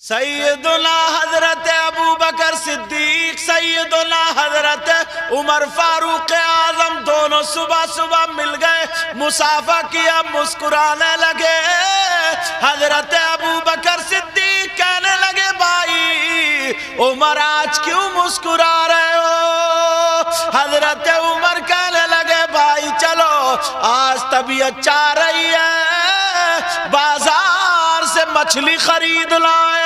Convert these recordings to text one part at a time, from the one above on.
سیدنا حضرت ابو بکر صدیق، سیدنا حضرت عمر فاروق اعظم دونوں صبح صبح مل گئے، مصافحہ کیا، مسکرانے لگے۔ حضرت ابو بکر صدیق کہنے لگے بھائی عمر آج کیوں مسکرا رہے ہو؟ حضرت عمر کہنے لگے بھائی چلو آج طبیعت چاہ رہی ہے بازار سے مچھلی خرید لائے۔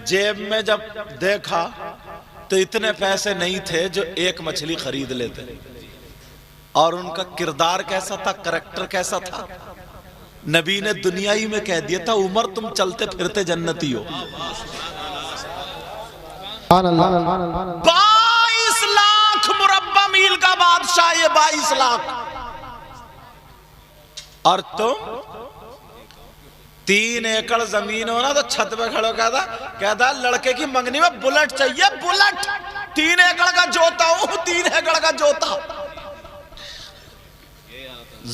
جیب میں جب دیکھا تو اتنے پیسے نہیں تھے جو ایک مچھلی خرید لیتے، اور ان کا کردار کیسا تھا، کریکٹر کیسا تھا، نبی نے دنیا ہی میں کہہ دیا تھا عمر تم چلتے پھرتے جنتی ہو۔ 22 لاکھ مربع میل کا بادشاہ، یہ 22 لاکھ، اور تم 3 ایکڑ زمین ہونا تو چھت پہ کھڑو کہتا لڑکے کی منگنی میں بلٹ چاہیے، بلٹ، 3 ایکڑ کا جوتا ہوں، 3 ایکڑ کا جوتا۔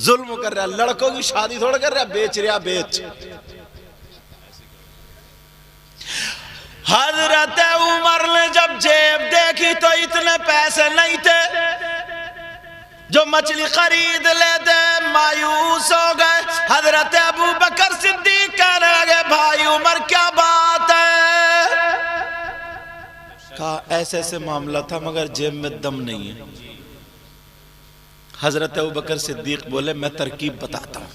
ظلم کر رہا، لڑکوں کی شادی تھوڑا کر رہا، بیچ رہا، بیچ۔ حضرت عمر نے جب جیب دیکھی تو اتنے پیسے نہیں تھے جو مچھلی خرید لیتے، مایوس ہو گئے۔ حضرت ابو بکر صدیق کہنے لگے بھائی عمر کیا بات ہے؟ کہا ایسے ایسے معاملہ تھا مگر جیب میں دم نہیں ہے۔ حضرت ابو بکر صدیق بولے میں ترکیب بتاتا ہوں۔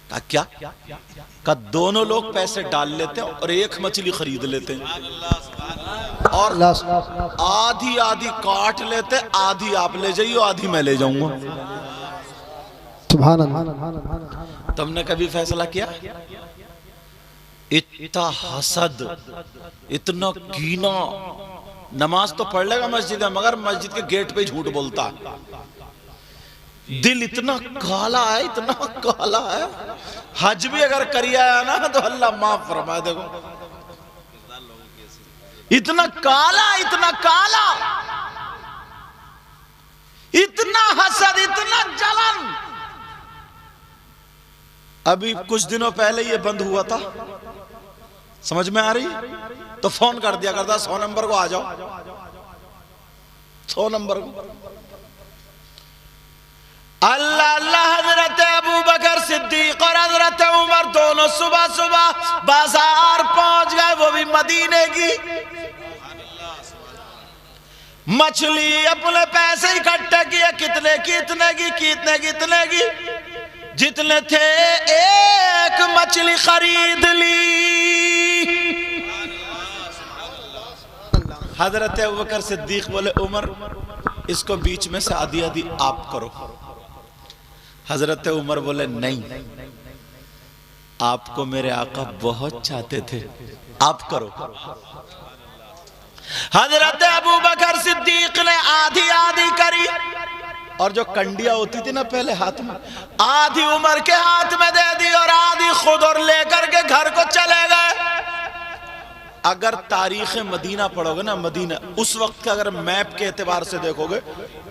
کہا کیا؟ کہا دونوں لوگ پیسے ڈال لیتے ہیں اور ایک مچھلی خرید لیتے ہیں، اور آدھی آدھی کاٹ لیتے، آدھی آپ لے جائیے آدھی میں لے جاؤں گا۔ سبحان اللہ۔ تم نے کبھی فیصلہ کیا؟ اتنا حسد، اتنا کینہ، نماز تو پڑھ لے گا مسجد میں مگر مسجد کے گیٹ پہ جھوٹ بولتا ہے، دل اتنا کالا ہے، اتنا کالا ہے۔ حج بھی اگر کری آیا نا تو اللہ معاف فرمائے، دیکھو اتنا کالا، اتنا کالا، اتنا حسد، اتنا جلن۔ ابھی کچھ دنوں پہلے یہ بند ہوا تھا، سمجھ میں آ رہی؟ تو فون کر دیا کرتا 100 نمبر کو آ جاؤ، 100 نمبر کو۔ اللہ اللہ، حضرت ابو بکر صدیق اور حضرت عمر دونوں صبح صبح بازار پہنچ گئے، وہ بھی مدینے کی۔ مچھلی اپنے پیسے اکٹھے کیے، کتنے کی اتنے کی، کتنے کی اتنے کی، جتنے تھے ایک مچھلی خرید لی۔ حضرت ابو بکر صدیق بولے عمر اس کو بیچ میں سے آدھی آدھی آپ کرو۔ حضرت عمر بولے نہیں، آپ کو میرے آقا بہت چاہتے تھے، آپ کرو۔ حضرت ابو بکر صدیق نے آدھی آدھی کری، اور جو کنڈیاں ہوتی تھی نا پہلے ہاتھ میں، آدھی عمر کے ہاتھ میں دے دی اور آدھی خود اور لے کر کے گھر کو چلے گئے۔ اگر تاریخ مدینہ پڑھو گے نا، مدینہ اس وقت کا اگر میپ کے اعتبار سے دیکھو گے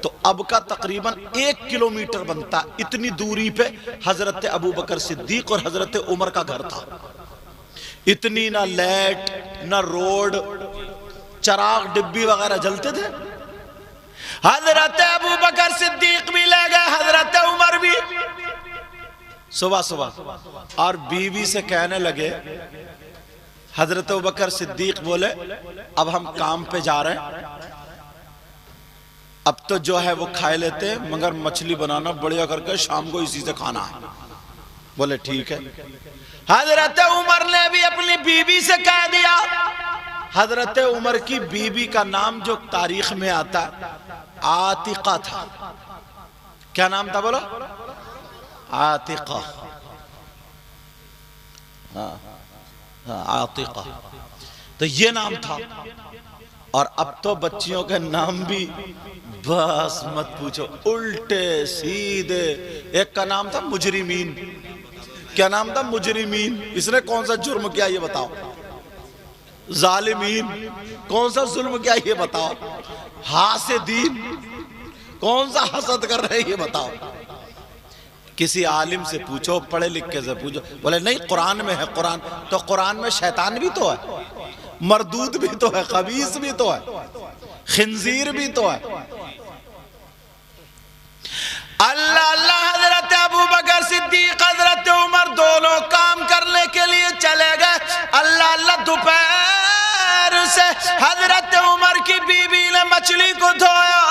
تو اب کا تقریباً 1 کلومیٹر بنتا، اتنی دوری پہ حضرت ابو بکر صدیق اور حضرت عمر کا گھر تھا۔ اتنی نہ لائٹ نہ روڈ، چراغ ڈبی وغیرہ جلتے تھے۔ حضرت ابو بکر صدیق بھی لے گئے، حضرت عمر بھی، صبح صبح، اور بیوی سے کہنے لگے، حضرت ابو بکر صدیق بولے اب ہم کام پہ جا رہے ہیں، اب تو جو ہے وہ کھائے لیتے ہیں مگر مچھلی بنانا بڑھیا کر کے شام کو اسی سے کھانا ہے۔ بولے ٹھیک ہے۔ حضرت عمر نے بھی اپنی بیوی سے کہہ دیا۔ حضرت عمر کی بیوی کا نام جو تاریخ میں آتا ہے عاتقہ تھا۔ کیا نام تھا بولو؟ عاتقہ، عاتقہ، تو یہ نام تھا۔ اور اب تو بچیوں کے نام بھی بس مت پوچھو، الٹے سیدھے۔ ایک کا نام تھا مجرمین۔ کیا نام تھا؟ مجرمین۔ اس نے کون سا جرم کیا یہ بتاؤ؟ ظالمین۔ کون سا ظلم کیا یہ بتاؤ؟ حاسدین۔ کون سا حسد کر رہے یہ بتاؤ؟ کسی عالم سے پوچھو، پڑھے لکھے سے پوچھو، بولے نہیں قرآن میں ہے۔ قرآن تو قرآن میں شیطان بھی تو ہے، مردود بھی تو ہے، خبیث بھی تو ہے، خنزیر بھی تو ہے۔ اللہ اللہ حضرت ابو بکر صدیق حضرت عمر دونوں کام کرنے کے لیے چلے گئے۔ اللہ اللہ دوپہر سے حضرت عمر کی بیوی نے مچھلی کو دھویا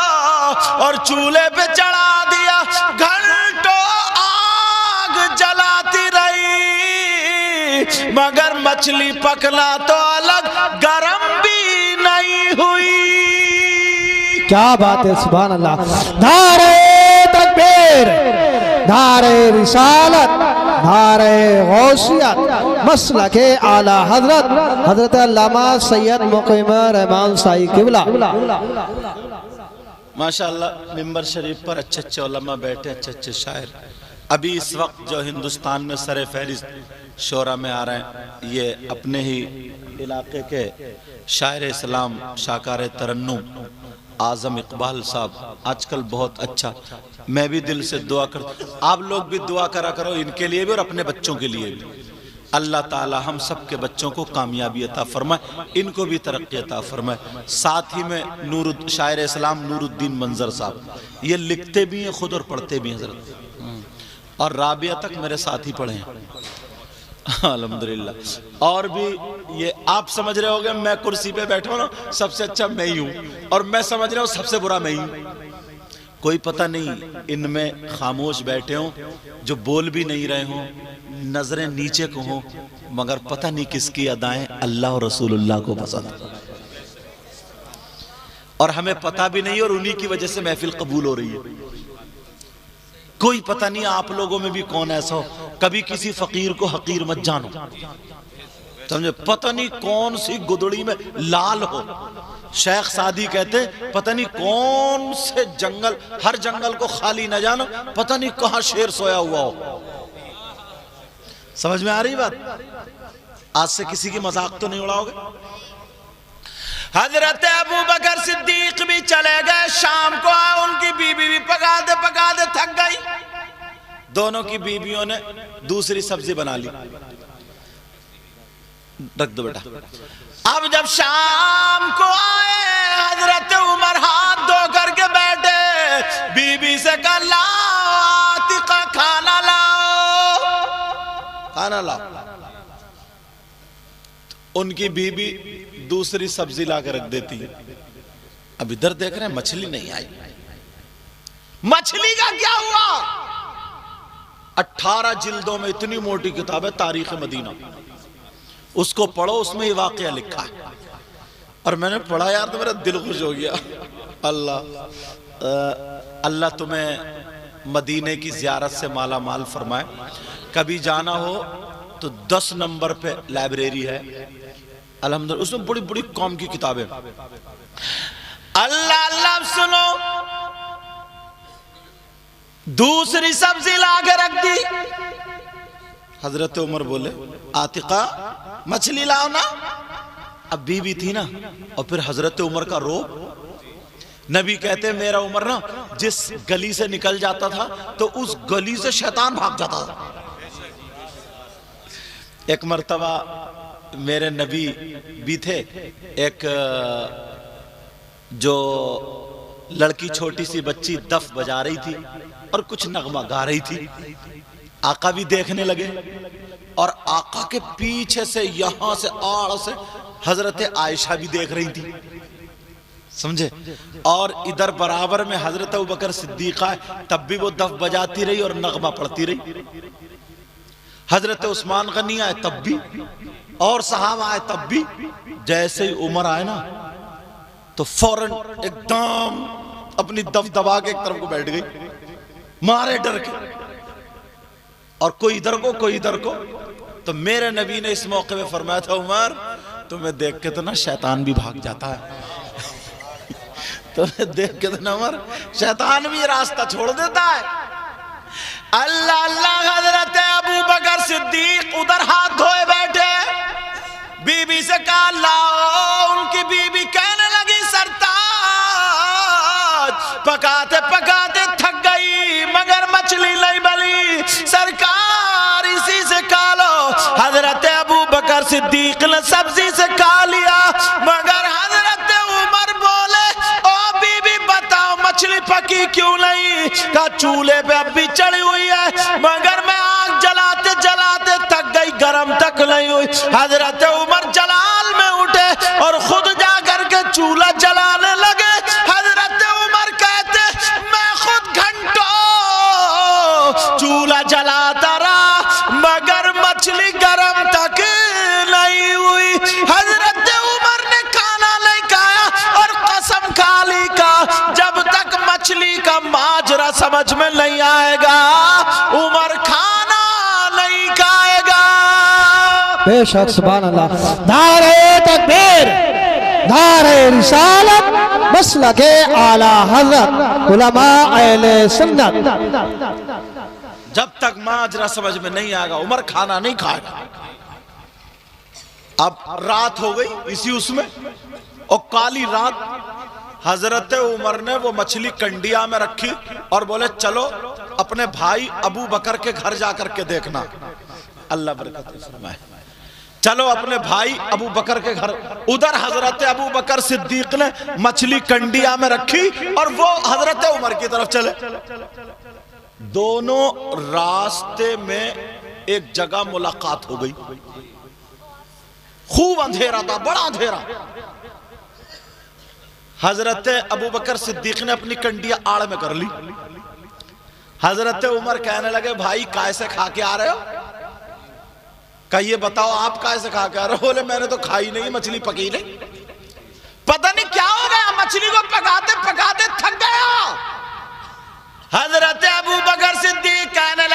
اور چولہے پہ چڑھا دیا، گھنٹوں آگ جلاتی رہی مگر مچھلی پکنا تو الگ، گرم بھی نہیں ہوئی۔ کیا بات ہے، سبحان اللہ۔ نعرہ تکبیر، نعرہ رسالت، نعرہ غوثیت، مسلک اعلی حضرت حضرت علامہ سید مقیم رحمان سائی قبلہ۔ ماشاءاللہ ممبر شریف پر اچھے اچھے علماء بیٹھے، اچھے اچھے شاعر۔ ابھی اس وقت جو ہندوستان میں سر فہرست شعراء میں آ رہے ہیں، یہ اپنے ہی علاقے کے شاعر اسلام، شاکار ترنم اعظم اقبال صاحب آج کل بہت اچھا، میں بھی دل سے دعا کرتا ہوں، آپ لوگ بھی دعا کرا کرو ان کے لیے بھی اور اپنے بچوں کے لیے بھی۔ اللہ تعالی ہم سب کے بچوں کو کامیابی عطا فرمائے، ان کو بھی ترقی عطا فرمائے۔ ساتھ ہی میں شاعر اسلام نور الدین منظر صاحب، یہ لکھتے بھی ہیں خود اور پڑھتے بھی ہیں حضرت، اور رابعہ تک میرے ساتھ ہی پڑھے ہیں الحمدللہ۔ اور بھی یہ آپ سمجھ رہے ہوگے میں کرسی پہ بیٹھا ہوں نا، سب سے اچھا میں ہی ہوں، اور میں سمجھ رہا ہوں سب سے برا میں ہی ہوں۔ کوئی پتہ نہیں ان میں خاموش بیٹھے ہوں جو بول بھی نہیں رہے ہوں، نظریں نیچے کو ہوں، مگر پتہ نہیں کس کی ادائیں اللہ اور رسول اللہ کو پسند، اور ہمیں پتہ بھی نہیں، اور انہی کی وجہ سے محفل قبول ہو رہی ہے۔ کوئی پتہ نہیں آپ لوگوں میں بھی کون ایسا ہو، کبھی کسی فقیر کو حقیر مت جانو، سمجھے؟ پتہ نہیں کون سی گدڑی میں لال ہو، شیخ سعدی کہتے پتہ نہیں کون سے جنگل، ہر جنگل کو خالی نہ جانو، پتہ نہیں کہاں شیر سویا ہوا ہو۔ سمجھ میں آ رہی بات؟ آج سے کسی کی مذاق تو نہیں اڑاؤ گے؟ حضرت ابو بکر صدیق بھی چلے گئے، شام کو آئے، ان کی بیوی بھی پکاتے پکاتے تھک گئی، دونوں کی بیویوں نے دوسری سبزی بنا لی، رکھ دو بیٹا۔ اب جب شام کو آئے حضرت عمر ہاتھ دھو کر کے بیٹھے، بیوی سے کہا لاؤ عاتقہ کھانا لاؤ، کھانا لاؤ۔ ان کی بیوی دوسری سبزی لا کے رکھ دیتی ہے، اب ادھر دیکھ رہے ہیں مچھلی نہیں آئی، مچھلی کا کیا ہوا؟ 18 جلدوں میں اتنی موٹی کتاب ہے تاریخ مدینہ، اس کو پڑھو، اس میں یہ واقعہ لکھا ہے، اور میں نے پڑھا یار تو میرا دل خوش ہو گیا۔ اللہ تمہیں مدینے کی زیارت سے مالا مال فرمائے، کبھی جانا ہو تو 10 نمبر پہ لائبریری ہے الحمدللہ، اس میں بڑی بڑی قوم کی کتابیں۔ اللہ اللہ سنو، دوسری سبزی لا کے رکھ دی، حضرت عمر بولے عاتقہ مچھلی لاؤ نا، اب بیوی تھی نا، اور پھر حضرت عمر کا روب، نبی کہتے ہیں میرا عمر نا جس گلی سے نکل جاتا تھا تو اس گلی سے شیطان بھاگ جاتا تھا۔ ایک مرتبہ میرے نبی بھی تھے، ایک جو لڑکی چھوٹی سی بچی دف بجا رہی تھی اور کچھ نغمہ گا رہی تھی، آقا بھی دیکھنے لگے، اور آقا کے پیچھے سے یہاں سے آڑ سے حضرت عائشہ بھی دیکھ رہی تھی، سمجھے؟ اور ادھر برابر میں حضرت ابوبکر صدیقہ ہے، تب بھی وہ دف بجاتی رہی اور نغمہ پڑھتی رہی، حضرت عثمان غنی آئے تب بھی، اور صحابہ آئے تب بھی۔ جیسے ہی عمر آئے نا تو فوراً ایک دم اپنی دف دبا کے ایک طرف کو بیٹھ گئی، مارے ڈر کے، اور کوئی ادھر کو کوئی ادھر کو۔ تو میرے نبی نے اس موقع میں فرمایا تھا عمر تمہیں دیکھ کے تو نا شیطان بھی بھاگ جاتا ہے، تمہیں دیکھ کے تو نا عمر شیطان بھی راستہ چھوڑ دیتا ہے۔ اللہ اللہ حضرت ابو بکر صدیق ادھر ہاتھ دھوئے بیٹھے، بی بی سے کہا لاؤ، ان کی بی بی کہنے لگی سرتاج پکاتے پکاتے تھک گئی مگر مچھلی نہیں بلی، صدیق نے سبزی سے کھا لیا، مگر حضرت عمر بولے او بی بی بتاؤ مچھلی پکی کیوں نہیں؟ کہا چولہے پہ اب بھی چڑھی ہوئی ہے، مگر میں آگ جلاتے جلاتے تک گئی، گرم تک نہیں ہوئی۔ حضرت عمر جلال میں اٹھے اور خود جا کر کے چولہا جلانے لگے۔ حضرت عمر کہتے میں خود گھنٹوں چولہا جلاتا رہا مگر مچھلی گرم تک نہیں ہوئی۔ حضرت عمر نے کھانا نہیں کھایا اور قسم کھا لی کا جب تک مچھلی کا ماجرا سمجھ میں نہیں آئے گا عمر کھانا نہیں کھائے گا۔ بے شک سبحان اللہ۔ نعرہ تکبیر، نعرہ رسالت، مسلک اعلی حضرت علماء اہل سنت۔ جب تک ماجرا سمجھ میں نہیں آئے گا عمر کھانا نہیں کھائے گا۔ اب رات ہو گئی اسی اس میں، اور کالی رات حضرت عمر نے وہ مچھلی کنڈیا میں رکھی اور بولے چلو اپنے بھائی ابو بکر کے گھر جا کر کے دیکھنا۔ اللہ برکت فرمائے۔ چلو اپنے بھائی ابو بکر کے گھر، ادھر حضرت ابو بکر صدیق نے مچھلی کنڈیا میں رکھی اور وہ حضرت عمر کی طرف چلے۔ دونوں راستے میں ایک جگہ ملاقات ہو گئی، خوب اندھیرا تھا، بڑا اندھیرا۔ حضرت ابو بکر صدیق نے اپنی کنڈیا آڑ میں کر لی۔ حضرت عمر کہنے لگے بھائی کائے سے کھا کے آ رہے ہو؟ کہ یہ بتاؤ آپ کائے سے کھا کے آ رہے ہو؟ بولے میں نے تو کھائی نہیں، مچھلی پکی نہیں۔ پتہ نہیں کیا ہو گیا، مچھلی کو پکاتے پکاتے تھک گیا۔ حضرت ابو بکر صدیق کہنے